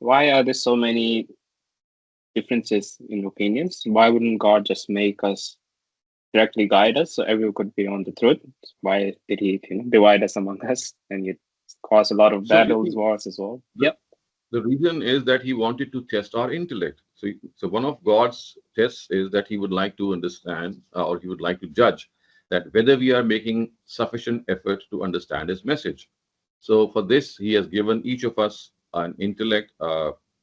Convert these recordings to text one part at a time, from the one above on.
why are there so many differences in opinions? Why wouldn't God just make us directly guide us so everyone could be on the truth? Why did he, divide us among us and it cause a lot of So you battles, see, wars as well? the, Yep. the reason is that he wanted to test our intellect. So one of God's tests is that he would like to understand or he would like to judge that whether we are making sufficient effort to understand his message. So for this, he has given each of us an intellect,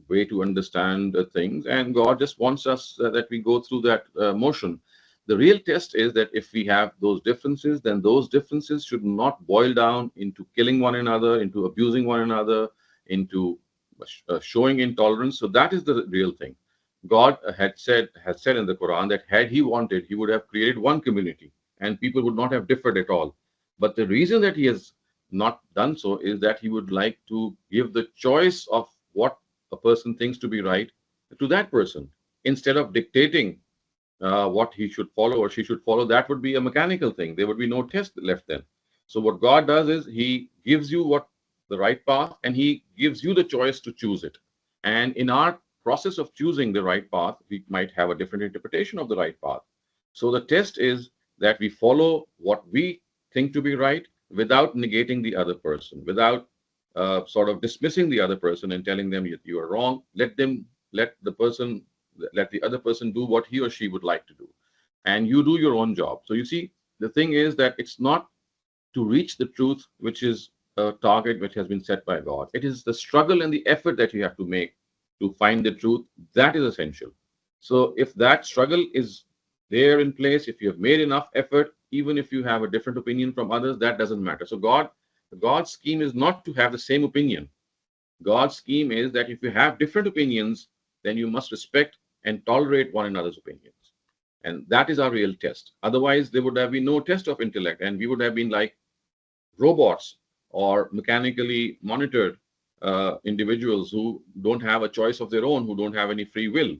way to understand things, and God just wants us that we go through that motion. The real test is that if we have those differences, then those differences should not boil down into killing one another, into abusing one another, into showing intolerance. So that is the real thing. God has said in the Quran that had He wanted, He would have created one community, and people would not have differed at all. But the reason that He has not done so is that He would like to give the choice of what a person thinks to be right to that person, instead of dictating what he should follow or she should follow. That would be a mechanical thing. There would be no test left then. So what God does is He gives you what the right path, and He gives you the choice to choose it. And in our process of choosing the right path, we might have a different interpretation of the right path. So the test is that we follow what we think to be right without negating the other person, without sort of dismissing the other person and telling them you are wrong. Let the person, let the other person do what he or she would like to do, and you do your own job. So you see, the thing is that it's not to reach the truth, which is a target which has been set by God. It is the struggle and the effort that you have to make to find the truth that is essential. So if that struggle is there in place, if you have made enough effort, even if you have a different opinion from others, that doesn't matter. So God's scheme is not to have the same opinion. God's scheme is that if you have different opinions, then you must respect and tolerate one another's opinions. And that is our real test. Otherwise, there would have been no test of intellect, and we would have been like robots or mechanically monitored individuals who don't have a choice of their own, who don't have any free will.